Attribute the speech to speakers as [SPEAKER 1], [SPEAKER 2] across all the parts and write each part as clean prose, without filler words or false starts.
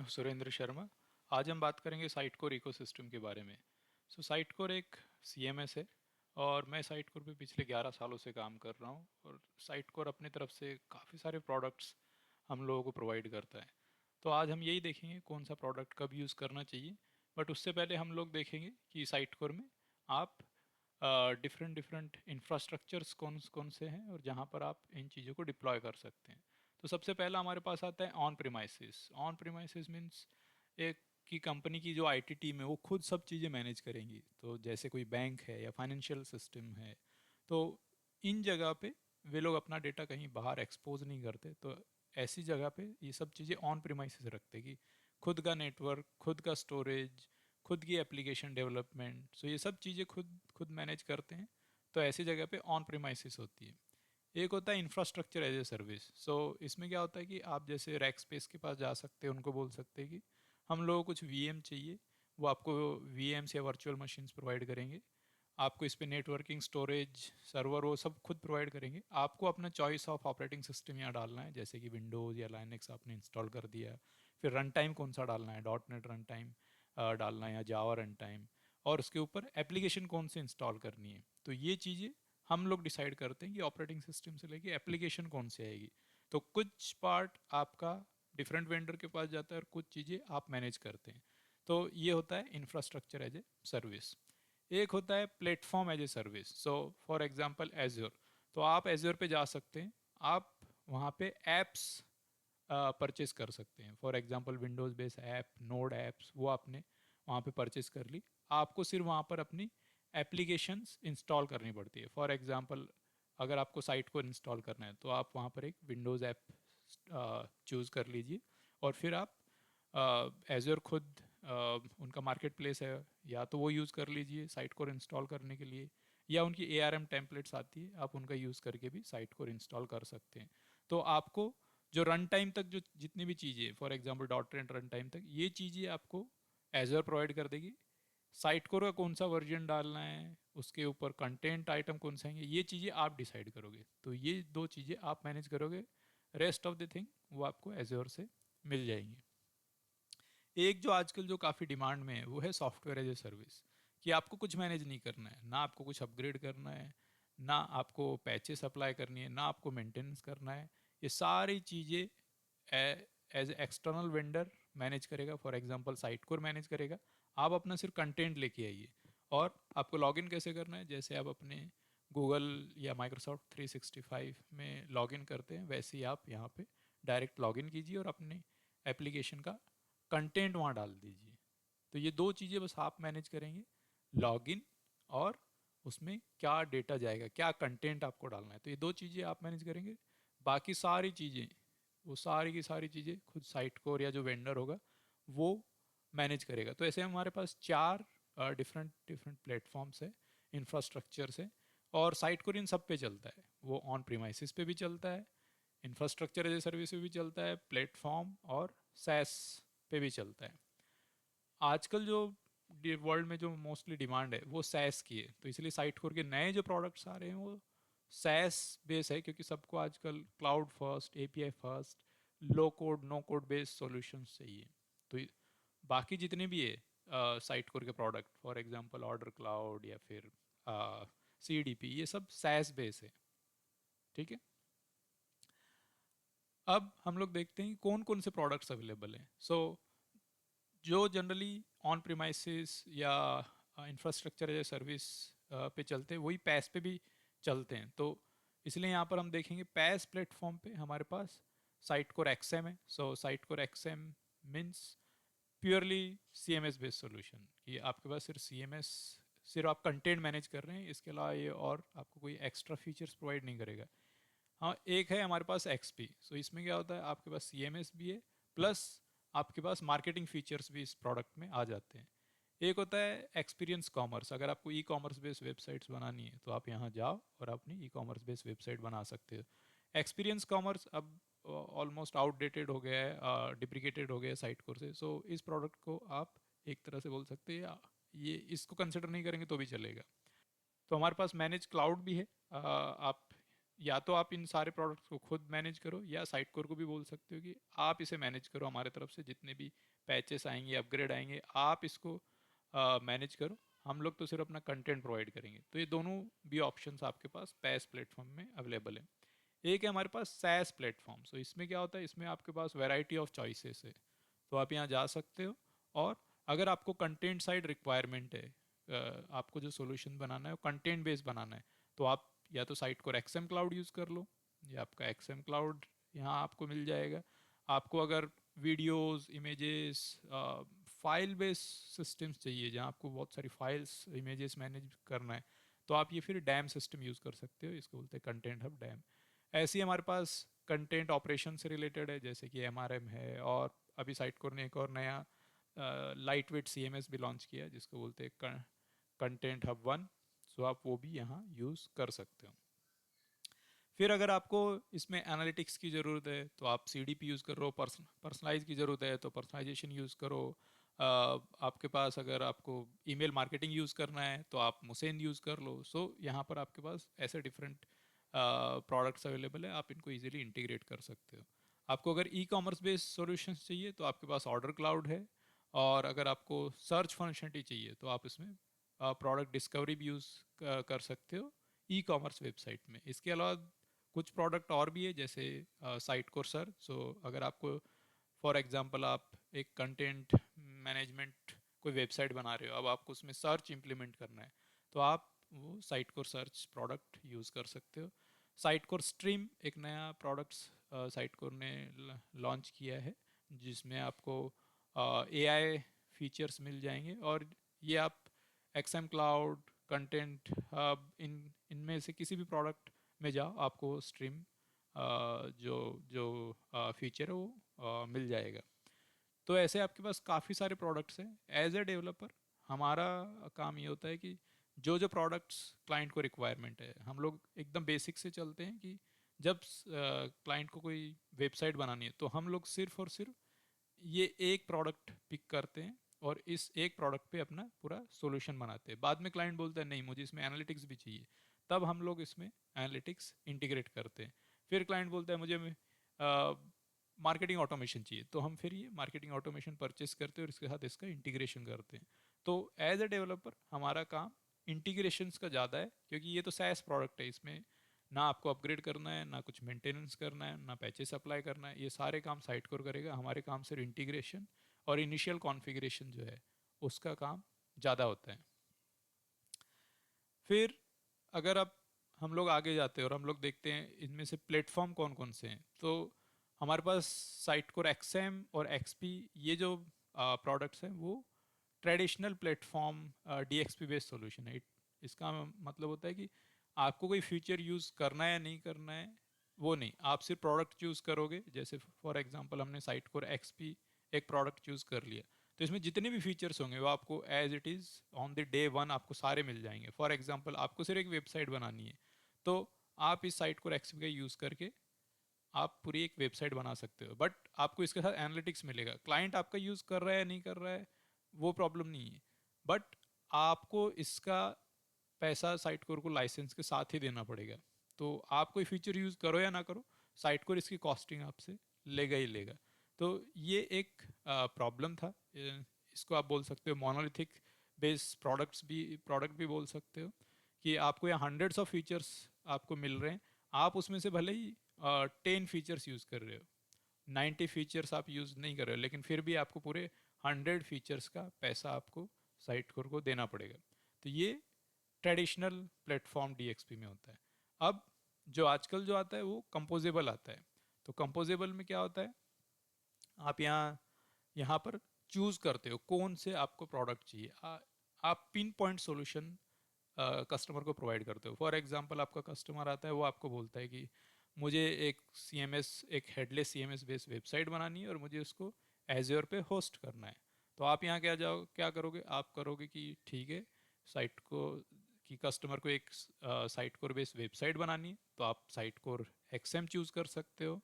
[SPEAKER 1] सुरेंद्र शर्मा। आज हम बात करेंगे साइटकोर इकोसिस्टम के बारे में। साइटकोर एक सीएमएस है और मैं साइटकोर पे पिछले 11 सालों से काम कर रहा हूँ और साइटकोर अपनी तरफ से काफ़ी सारे प्रोडक्ट्स हम लोगों को प्रोवाइड करता है। तो आज हम यही देखेंगे कौन सा प्रोडक्ट कब यूज़ करना चाहिए। बट उससे पहले हम लोग देखेंगे कि साइटकोर में आप डिफरेंट डिफरेंट इंफ्रास्ट्रक्चर्स कौन कौन से हैं और जहाँ पर आप इन चीज़ों को डिप्लॉय कर सकते हैं। तो सबसे पहला हमारे पास आता है on premises. On premises means एक की कंपनी की जो आईटी टीम है वो खुद सब चीज़ें मैनेज करेंगी। तो जैसे कोई बैंक है या फाइनेंशियल सिस्टम है, तो इन जगह पे वे लोग अपना डेटा कहीं बाहर एक्सपोज नहीं करते। तो ऐसी जगह पे ये सब चीज़ें ऑन प्रीमाइसिस रखते कि खुद का नेटवर्क, खुद का स्टोरेज, खुद की एप्लीकेशन डेवलपमेंट, सो ये सब चीज़ें खुद खुद मैनेज करते हैं। तो ऐसी जगह पे ऑन प्रीमाइसिस होती है। एक होता है इंफ्रास्ट्रक्चर एज ए सर्विस। इसमें क्या होता है कि आप जैसे रैक स्पेस के पास जा सकते हैं, उनको बोल सकते हैं कि हम लोगों को कुछ वीएम चाहिए, वो आपको वीएम्स या वर्चुअल मशीन्स प्रोवाइड करेंगे। आपको इस पे नेटवर्किंग, स्टोरेज, सर्वर वो सब खुद प्रोवाइड करेंगे। आपको अपना चॉइस ऑफ ऑपरेटिंग सिस्टम यहाँ डालना है, जैसे कि विंडोज़ या लाइनक्स आपने इंस्टॉल कर दिया। फिर रन टाइम कौन सा डालना है, डॉट नेट रन टाइम डालना है या जावा रन टाइम, और उसके ऊपर एप्लीकेशन कौन से इंस्टॉल करनी है। तो ये चीज़ें हम लोग डिसाइड करते हैं कि ऑपरेटिंग सिस्टम से लेके एप्लीकेशन कौन सी आएगी। तो कुछ पार्ट आपका डिफरेंट वेंडर के पास जाता है और कुछ चीज़ें आप मैनेज करते हैं। तो ये होता है इंफ्रास्ट्रक्चर एज ए सर्विस। एक होता है platform as a service. For example Azure. तो आप एज्योर पे जा सकते हैं, आप वहाँ पे एप्स परचेस कर सकते हैं। For example Windows base app, node apps, वो आपने वहाँ पे परचेस कर ली। आपको सिर्फ वहाँ पर अपनी एप्लीकेशंस इंस्टॉल करनी पड़ती है। फॉर एग्जांपल अगर आपको साइट को इंस्टॉल करना है तो आप वहाँ पर एक विंडोज़ ऐप चूज़ कर लीजिए और फिर आप एज़्योर खुद उनका मार्केट प्लेस है, या तो वो यूज़ कर लीजिए साइट को इंस्टॉल करने के लिए, या उनकी ARM टेम्पलेट्स आती है, आप उनका यूज़ करके भी साइट को इंस्टॉल कर सकते हैं। तो आपको जो रन टाइम तक जो जितनी भी चीज़ें, for example dot net run time तक, ये चीज़ें आपको एज़्योर प्रोवाइड कर देगी। साइट कोर का कौन सा वर्जन डालना है, उसके ऊपर कंटेंट आइटम कौन से आएंगे, ये चीज़ें आप डिसाइड करोगे। तो ये दो चीज़ें आप मैनेज करोगे, रेस्ट ऑफ द थिंग वो आपको एज़्योर से मिल जाएंगी। एक जो आजकल जो काफ़ी डिमांड में है वो है सॉफ्टवेयर एज ए सर्विस, कि आपको कुछ मैनेज नहीं करना है, ना आपको कुछ अपग्रेड करना है, ना आपको पैचेस अप्लाई करनी है, ना आपको मेंटेनेंस करना है। ये सारी चीज़ें एज एक्सटर्नल वेंडर मैनेज करेगा। For example site core manage करेगा। आप अपना सिर्फ कंटेंट लेके आइए। और आपको लॉगिन कैसे करना है, जैसे आप अपने गूगल या माइक्रोसॉफ्ट 365 में लॉगिन करते हैं, वैसे ही आप यहाँ पे डायरेक्ट लॉगिन कीजिए और अपने एप्लीकेशन का कंटेंट वहाँ डाल दीजिए। तो ये दो चीज़ें बस आप मैनेज करेंगे, लॉगिन और उसमें क्या डेटा जाएगा, क्या कंटेंट आपको डालना है। तो ये दो चीज़ें आप मैनेज करेंगे। बाकी सारी चीज़ें, वो सारी की सारी चीज़ें खुद साइट कोर या जो वेंडर होगा वो मैनेज करेगा। तो ऐसे हमारे पास चार डिफरेंट डिफरेंट प्लेटफॉर्म्स है, इंफ्रास्ट्रक्चर से, और साइट कोर इन सब पे चलता है। वो ऑन प्रीमाइसिस पे भी चलता है, इंफ्रास्ट्रक्चर एज ए सर्विस पे भी चलता है, प्लेटफॉर्म और सैस पे भी चलता है। आजकल जो वर्ल्ड में जो मोस्टली डिमांड है वो सैस की है, तो इसलिए साइट कोर के नए जो प्रोडक्ट्स आ रहे हैं वो सैस बेस है, क्योंकि सबको आजकल cloud first, API first, low code no code based solutions चाहिए। तो बाकी जितने भी है साइट कोर के product, for example order cloud या फिर CDP, ये सब सैस बेस है। ठीक है। अब हम लोग देखते हैं कि कौन कौन से प्रोडक्ट्स अवेलेबल हैं। जो जनरली ऑन प्रीमाइसिस या इंफ्रास्ट्रक्चर एज ए सर्विस पे चलते हैं वही पैस पे भी चलते हैं। तो इसलिए यहाँ पर हम देखेंगे पैस प्लेटफॉर्म पे हमारे पास साइट कोर XM है। Site core XM means purely CMS based solution, कि आपके पास सिर्फ CMS, सिर्फ आप कंटेंट मैनेज कर रहे हैं, इसके अलावा ये और आपको कोई एक्स्ट्रा फीचर्स प्रोवाइड नहीं करेगा। हाँ, एक है हमारे पास XP। इसमें क्या होता है, आपके पास CMS भी है, प्लस आपके पास मार्केटिंग फीचर्स भी इस प्रोडक्ट में आ जाते हैं। एक होता है एक्सपीरियंस कॉमर्स। अगर आपको E-कॉमर्स बेस्ड वेबसाइट्स बनानी है तो आप यहाँ जाओ और अपनी E-कॉमर्स बेस्ड वेबसाइट बना सकते हो। एक्सपीरियंस कॉमर्स अब ऑलमोस्ट आउटडेटेड हो गया है, डिप्रिकेटेड हो गया है साइट कोर से। इस प्रोडक्ट को आप एक तरह से बोल सकते हैं, ये इसको कंसिडर नहीं करेंगे तो भी चलेगा। तो हमारे पास मैनेज क्लाउड भी है। आप या तो आप इन सारे प्रोडक्ट्स को खुद मैनेज करो, या साइट कोर को भी बोल सकते हो कि आप इसे मैनेज करो, हमारे तरफ से जितने भी पैचेस आएंगे, अपग्रेड आएंगे, आप इसको मैनेज करो, हम लोग तो सिर्फ अपना कंटेंट प्रोवाइड करेंगे। तो ये दोनों भी ऑप्शंस आपके पास पैस प्लेटफॉर्म में अवेलेबल है। एक है हमारे पास सैस प्लेटफॉर्म। सो इसमें क्या होता है, इसमें आपके पास वैरायटी ऑफ चॉइसेस है। तो आप यहाँ जा सकते हो, और अगर आपको कंटेंट साइड रिक्वायरमेंट है, आपको जो सोल्यूशन बनाना है वो कंटेंट बेस्ड बनाना है, तो आप या तो साइट को एक्सएम क्लाउड यूज़ कर लो, या आपका एक्सएम क्लाउड यहाँ आपको मिल जाएगा। आपको अगर videos, images, file based systems चाहिए जहाँ आपको बहुत सारी फाइल्स, इमेजेस मैनेज करना है, तो आप ये फिर डैम सिस्टम यूज़ कर सकते हो, इसको बोलते हैं कंटेंट हब डैम। ऐसे ही हमारे पास कंटेंट ऑपरेशन से रिलेटेड है, जैसे कि एमआरएम है, और अभी साइटकोर ने एक और नया लाइट वेट सीएमएस भी लॉन्च किया जिसको बोलते हैं कंटेंट हब वन। सो आप वो भी यहाँ यूज़ कर सकते हो। फिर अगर आपको इसमें एनालिटिक्स की ज़रूरत है तो आप CDP यूज़ करो, पर्सनलाइज की ज़रूरत है तो पर्सनलाइजेशन यूज़ करो। आपके पास अगर आपको ईमेल मार्केटिंग यूज़ करना है तो आप मुसेन यूज़ कर लो। सो यहाँ पर आपके पास ऐसे डिफरेंट प्रोडक्ट्स अवेलेबल है, आप इनको इजीली इंटीग्रेट कर सकते हो। आपको अगर ई-कॉमर्स बेस्ड सॉल्यूशंस चाहिए तो आपके पास ऑर्डर क्लाउड है, और अगर आपको सर्च फंक्शनलिटी चाहिए तो आप इसमें प्रोडक्ट डिस्कवरी भी यूज़ कर सकते हो ई-कॉमर्स वेबसाइट में। इसके अलावा कुछ प्रोडक्ट और भी है, जैसे साइट कोर सर्च। सो अगर आपको फॉर एग्जांपल आप एक कंटेंट मैनेजमेंट कोई वेबसाइट बना रहे हो, अब आपको उसमें सर्च इंप्लीमेंट करना है, तो आप वो site core search product use कर सकते हो। साइट कोर स्ट्रीम एक नया प्रोडक्ट्स साइट कोर ने लॉन्च किया है, जिसमें आपको AI फीचर्स मिल जाएंगे, और ये आप एक्सएम क्लाउड, कंटेंट हब, इनमें से किसी भी प्रोडक्ट में जाओ, आपको स्ट्रीम जो जो फीचर है वो मिल जाएगा। तो ऐसे आपके पास काफ़ी सारे प्रोडक्ट्स हैं। एज ए डेवलपर हमारा काम ये होता है कि जो जो प्रोडक्ट्स क्लाइंट को रिक्वायरमेंट है, हम लोग एकदम बेसिक से चलते हैं कि जब क्लाइंट को कोई वेबसाइट बनानी है तो हम लोग सिर्फ और सिर्फ ये एक प्रोडक्ट पिक करते हैं, और इस एक प्रोडक्ट पे अपना पूरा सॉल्यूशन बनाते हैं। बाद में क्लाइंट बोलता है नहीं मुझे इसमें एनालिटिक्स भी चाहिए, तब हम लोग इसमें एनालिटिक्स इंटीग्रेट करते हैं। फिर क्लाइंट बोलता है मुझे मार्केटिंग ऑटोमेशन चाहिए, तो हम फिर ये मार्केटिंग ऑटोमेशन परचेस करते हैं और इसके साथ इसका इंटीग्रेशन करते हैं। तो एज ए डेवलपर हमारा काम इंटीग्रेशंस का ज़्यादा है, क्योंकि ये तो सैस प्रोडक्ट है, इसमें ना आपको अपग्रेड करना है, ना कुछ मेंटेनेंस करना है, ना पैचेस अप्लाई करना है, ये सारे काम साइट कोर करेगा। हमारे काम सिर्फ इंटीग्रेशन और इनिशियल कॉन्फ़िगरेशन जो है उसका काम ज़्यादा होता है। फिर अगर आप हम लोग आगे जाते हैं और हम लोग देखते हैं इनमें से प्लेटफॉर्म कौन कौन से हैं, तो हमारे पास साइट कोर एक्सएम और एक्सपी, ये जो प्रोडक्ट्स हैं वो traditional platform DXP based solution है। इसका मतलब होता है कि आपको कोई फीचर यूज़ करना है या नहीं करना है वो नहीं, आप सिर्फ प्रोडक्ट चूज़ करोगे। जैसे फॉर एग्जांपल हमने साइट कोर XP एक प्रोडक्ट चूज़ कर लिया, तो इसमें जितने भी फीचर्स होंगे वो आपको as it is on the day one आपको सारे मिल जाएंगे। फॉर एग्जांपल आपको सिर्फ एक वेबसाइट बनानी है, तो आप इस साइट कोर XP का यूज़ करके आप पूरी एक वेबसाइट बना सकते हो, बट आपको इसके साथ एनालिटिक्स मिलेगा। क्लाइंट आपका यूज़ कर रहा है नहीं कर रहा है वो प्रॉब्लम नहीं है, बट आपको इसका पैसा साइट कोर को लाइसेंस के साथ ही देना पड़ेगा। तो आप कोई फीचर यूज़ करो या ना करो, साइट कोर इसकी कॉस्टिंग आपसे लेगा ही लेगा। तो ये एक प्रॉब्लम था। इसको आप बोल सकते हो मोनोलिथिक बेस्ड प्रोडक्ट भी बोल सकते हो, कि आपको यहाँ हंड्रेड्स ऑफ फीचर्स आपको मिल रहे हैं, आप उसमें से भले ही 10 फीचर्स यूज़ कर रहे हो, 90 फीचर्स आप यूज़ नहीं कर रहे हो, लेकिन फिर भी आपको पूरे 100 फीचर्स का पैसा आपको साइट कोर को देना पड़ेगा। तो ये ट्रेडिशनल प्लेटफॉर्म DXP में होता है। अब जो आजकल जो आता है वो कंपोजेबल आता है। तो कंपोजेबल में क्या होता है, आप यहाँ पर चूज़ करते हो कौन से आपको प्रोडक्ट चाहिए। आप पिन पॉइंट सोल्यूशन कस्टमर को प्रोवाइड करते हो। फॉर एग्जांपल आपका कस्टमर आता है, वो आपको बोलता है कि मुझे एक CMS, एक हेडलेस CMS बेस्ड वेबसाइट बनानी है और मुझे उसको एज्योर पे होस्ट करना है। तो आप यहाँ क्या करोगे, आप करोगे कि ठीक है, साइट को कि कस्टमर को एक साइट कोर बेस्ड वेबसाइट बनानी है, तो आप साइट कोर XM चूज़ कर सकते हो।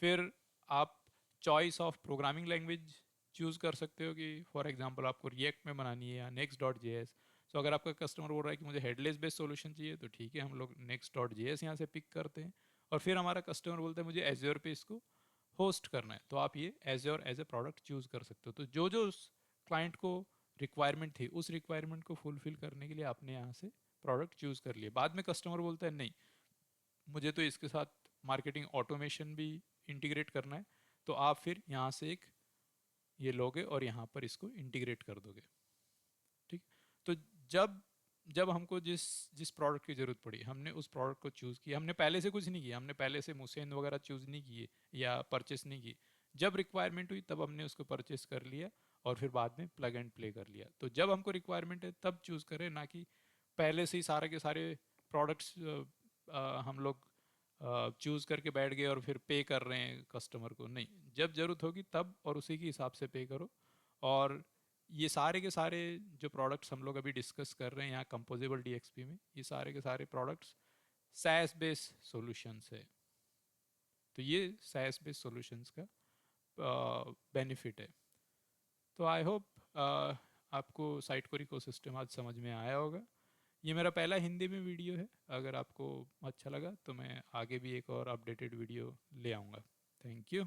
[SPEAKER 1] फिर आप choice of programming language choose कर सकते हो, कि फॉर एग्जांपल आपको रिएक्ट में बनानी है या next.js। अगर आपका कस्टमर बोल रहा है कि मुझे हेडलेस बेस्ड सॉल्यूशन चाहिए, तो ठीक है, हम लोग next.js यहाँ से पिक करते हैं। और फिर हमारा कस्टमर बोलता है मुझे एज्योर पे इसको होस्ट करना है, तो आप ये Azure as a product choose कर सकते हो। तो जो जो उस क्लाइंट को रिक्वायरमेंट थी, उस रिक्वायरमेंट को फुलफिल करने के लिए आपने यहाँ से प्रोडक्ट चूज़ कर लिए। बाद में कस्टमर बोलता है नहीं, मुझे तो इसके साथ मार्केटिंग ऑटोमेशन भी इंटीग्रेट करना है, तो आप फिर यहाँ से एक ये लोगे और यहाँ पर इसको इंटीग्रेट कर दोगे। ठीक। तो जब जब हमको जिस जिस प्रोडक्ट की ज़रूरत पड़ी, हमने उस प्रोडक्ट को चूज़ किया। हमने पहले से कुछ नहीं किया, हमने पहले से मुसेन वगैरह चूज़ नहीं किए या परचेस नहीं की। जब रिक्वायरमेंट हुई तब हमने उसको परचेस कर लिया और फिर बाद में प्लग एंड प्ले कर लिया। तो जब हमको रिक्वायरमेंट है तब चूज़ करें, ना कि पहले से ही सारे के सारे प्रोडक्ट्स हम लोग चूज़ करके बैठ गए और फिर पे कर रहे हैं कस्टमर को। नहीं, जब ज़रूरत होगी तब और उसी के हिसाब से पे करो। और ये सारे के सारे जो प्रोडक्ट्स हम लोग अभी डिस्कस कर रहे हैं यहाँ कंपोजिबल डीएक्सपी में, ये सारे के सारे प्रोडक्ट्स सैस बेस्ड सॉल्यूशंस है। तो ये सैस बेस्ड सॉल्यूशंस का बेनिफिट है। तो आई होप आपको साइट कोर इकोसिस्टम आज समझ में आया होगा। ये मेरा पहला हिंदी में वीडियो है। अगर आपको अच्छा लगा तो मैं आगे भी एक और अपडेटेड वीडियो ले आऊँगा। Thank you.